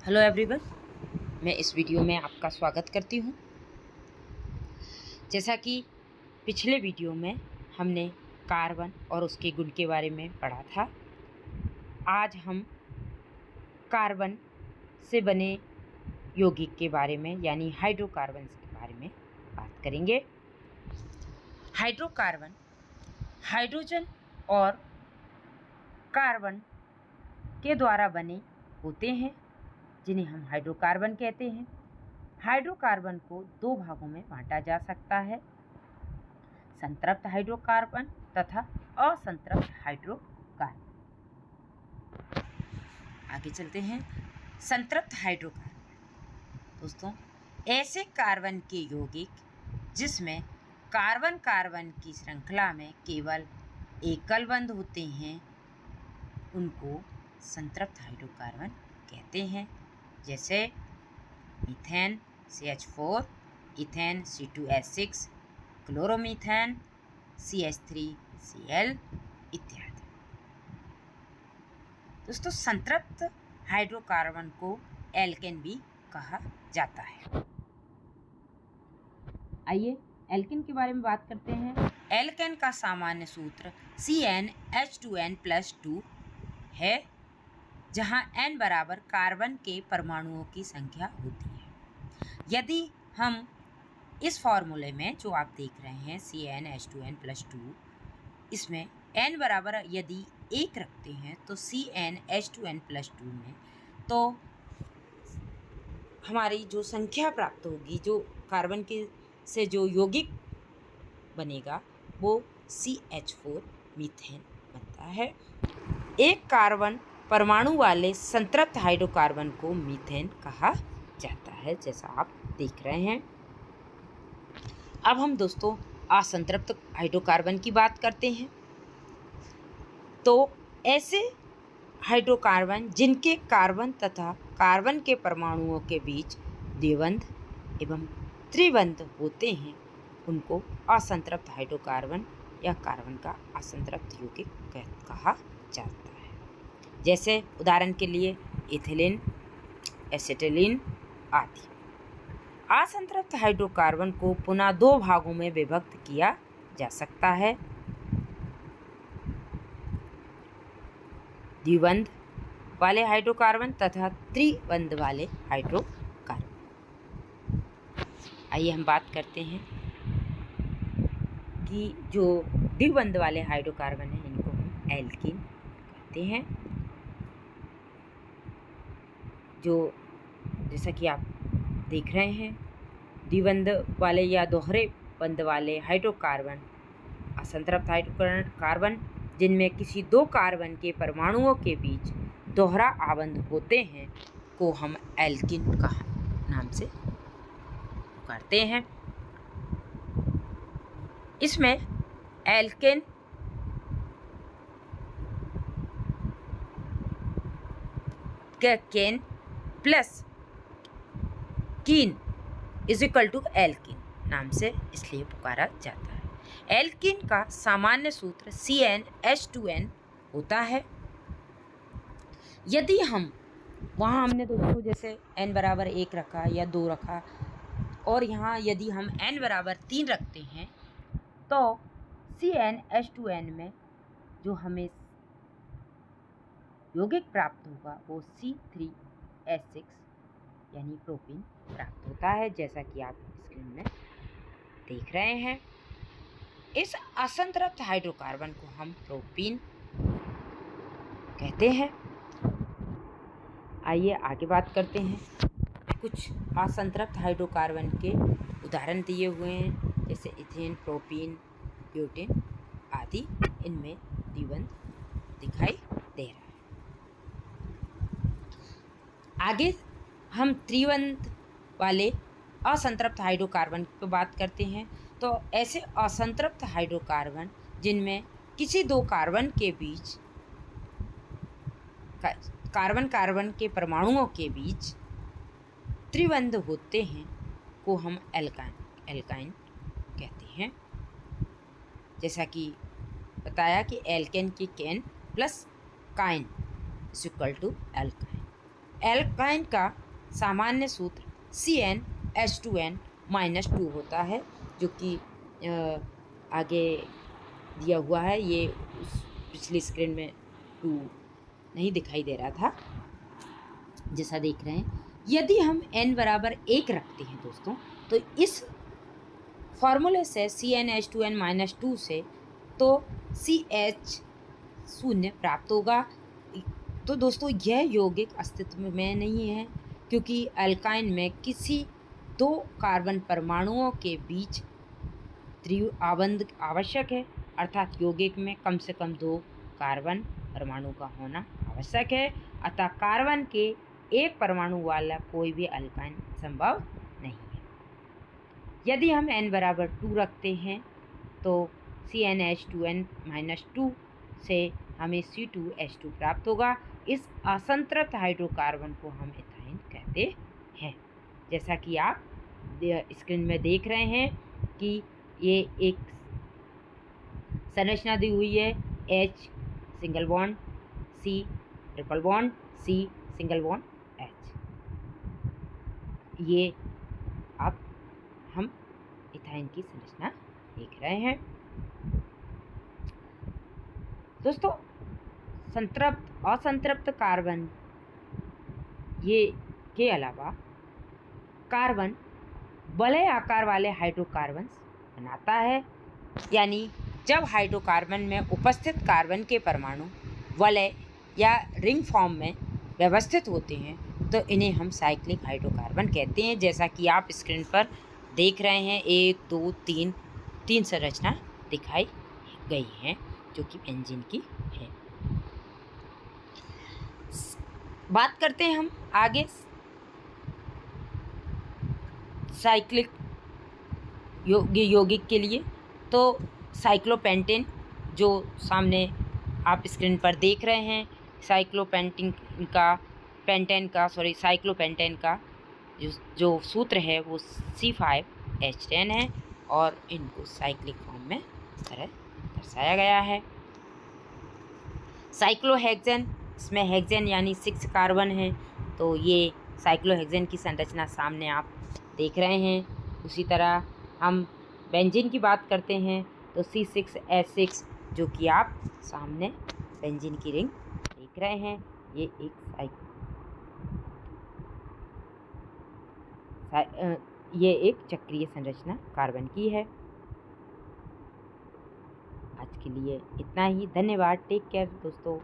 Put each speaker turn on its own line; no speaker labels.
Hello everyone, मैं इस video में आपका स्वागत करती हूँ। जैसा कि पिछले वीडियो में हमने कार्बन और उसके गुण के बारे में पढ़ा था, आज हम कार्बन से बने यौगिक के बारे में यानी हाइड्रोकार्बन्स के बारे में बात करेंगे। हाइड्रोकार्बन हाइड्रोजन और कार्बन के द्वारा बने होते हैं, जिन्हें हम हाइड्रोकार्बन कहते हैं। हाइड्रोकार्बन को दो भागों में बांटा जा सकता है, संतृप्त हाइड्रोकार्बन तथा असंतृप्त हाइड्रोकार्बन। आगे चलते हैं। संतृप्त हाइड्रोकार्बन दोस्तों ऐसे कार्बन के यौगिक जिसमें कार्बन कार्बन की श्रृंखला में केवल एकल बंध होते हैं, उनको संतृप्त हाइड्रोकार्बन कहते हैं। जैसे methane CH4, ethane C2H6, chloromethane CH3Cl इत्यादि। दोस्तों संतृप्त हाइड्रोकार्बन को एल्केन भी कहा जाता है। आइए एल्केन के बारे में बात करते हैं। एल्केन का सामान्य सूत्र CnH2n+2 है, जहां n बराबर कार्बन के परमाणुओं की संख्या होती है। यदि हम इस फॉर्मूले में जो आप देख रहे हैं CnH2n+2, इसमें n बराबर यदि 1 रखते हैं तो CnH2n+2 में तो हमारी जो संख्या प्राप्त होगी, जो कार्बन के से जो यौगिक बनेगा वो CH4 मीथेन बनता है। एक कार्बन परमाणु वाले संतृप्त हाइड्रोकार्बन को मीथेन कहा जाता है, जैसा आप देख रहे हैं। अब हम दोस्तों असंतृप्त हाइड्रोकार्बन की बात करते हैं। तो ऐसे हाइड्रोकार्बन जिनके कार्बन तथा कार्बन के परमाणुओं के बीच द्विबंध एवं त्रिबंध होते हैं, उनको असंतृप्त हाइड्रोकार्बन या कार्बन का असंतृप्त यौगिक कहा जाता है। जैसे उदाहरण के लिए इथिलीन, एसिटिलीन आदि। असंतृप्त हाइड्रोकार्बन को पुनः दो भागों में विभक्त किया जा सकता है, द्विबंध वाले हाइड्रोकार्बन तथा त्रिबंध वाले हाइड्रोकार्बन। आइए हम बात करते हैं कि जो द्विबंध वाले हाइड्रोकार्बन हैं, इनको हम एल्कीन कहते हैं। जो जैसा कि आप देख रहे हैं, द्विबंध वाले या दोहरे बंध वाले हाइड्रोकार्बन असंतृप्त हाइड्रोकार्बन जिनमें किसी दो कार्बन के परमाणुओं के बीच दोहरा आबंध होते हैं को हम एल्कीन का नाम से पुकारते हैं। इसमें एल्केन केन प्लस कीन इजिकल टू एल्कीन नाम से इसलिए पुकारा जाता है। एल्कीन का सामान्य सूत्र CnH2n होता है। यदि हम वहाँ हमने दोस्तों जैसे n बराबर 1 रखा या 2 रखा, और यहाँ यदि हम n बराबर 3 रखते हैं तो CnH2n में जो हमें यौगिक प्राप्त होगा वो C3H6 यानी प्रोपीन प्राप्त होता है, जैसा कि आप स्क्रीन में देख रहे हैं। इस असंतृप्त हाइड्रोकार्बन को हम प्रोपीन कहते हैं। आइए आगे बात करते हैं। कुछ असंतृप्त हाइड्रोकार्बन के उदाहरण दिए हुए हैं, जैसे इथेन, प्रोपीन, ब्यूटेन आदि। इनमें द्विबंध दिखाई दे रहा है। आगे हम त्रिबंध वाले असंतृप्त हाइड्रोकार्बन की बात करते हैं। तो ऐसे असंतृप्त हाइड्रोकार्बन जिनमें किसी दो कार्बन के बीच कार्बन कार्बन के परमाणुओं के बीच त्रिबंध होते हैं को हम एल्काइन कहते हैं। जैसा कि बताया कि एल्केन की केन प्लस काइन इक्वल टू एल्काइन। एल्काइन का सामान्य सूत्र CnH2n-2 होता है, जो कि आगे दिया हुआ है। ये उस पिछली स्क्रीन में 2 नहीं दिखाई दे रहा था, जैसा देख रहे हैं। यदि हम n बराबर 1 रखते हैं दोस्तों, तो इस फॉर्मूले से CnH2n-2 से तो CH0 प्राप्त होगा। तो दोस्तों यह यौगिक अस्तित्व में नहीं है, क्योंकि अल्काइन में किसी 2 कार्बन परमाणुओं के बीच त्रिआबंध आवश्यक है, अर्थात यौगिक में कम से कम 2 कार्बन परमाणु का होना आवश्यक है। अतः कार्बन के एक परमाणु वाला कोई भी अल्काइन संभव नहीं है। यदि हम n बराबर 2 रखते हैं तो CnH2n-2 से हमें C2H2 प्राप्त होगा। इस असंतृप्त हाइड्रोकार्बन को हम इथाइन कहते हैं। जैसा कि आप स्क्रीन में देख रहे हैं कि ये एक संरचना दी हुई है, H single bond, C triple bond, C single bond, H। ये अब हम इथाइन की संरचना देख रहे हैं। दोस्तों संतृप्त असंतृप्त कार्बन ये के अलावा कार्बन वलय आकार वाले हाइड्रोकार्बन्स बनाता है। यानी जब हाइड्रोकार्बन में उपस्थित कार्बन के परमाणु वलय या रिंग फॉर्म में व्यवस्थित होते हैं तो इन्हें हम साइक्लिक हाइड्रोकार्बन कहते हैं। जैसा कि आप स्क्रीन पर देख रहे हैं, 1 2 3 संरचना दिखाई गई हैं, जो कि बेंजीन की है। बात करते हैं हम आगे साइक्लिक यौगिक के लिए। तो साइक्लोपेंटेन, जो सामने आप स्क्रीन पर देख रहे हैं, साइक्लोपेंटेन का जो सूत्र है वो C5H10 है और इनको साइक्लिक फॉर्म में इस तरह दर्शाया गया है। साइक्लोहेक्सेन, इसमें हेक्सेन यानी 6 कार्बन है, तो ये साइक्लोहेक्सेन की संरचना सामने आप देख रहे हैं। उसी तरह हम बेंजीन की बात करते हैं तो C6H6, जो कि आप सामने बेंजीन की रिंग देख रहे हैं, ये एक चक्रीय संरचना कार्बन की है। आज के लिए इतना ही। धन्यवाद। टेक केयर दोस्तों।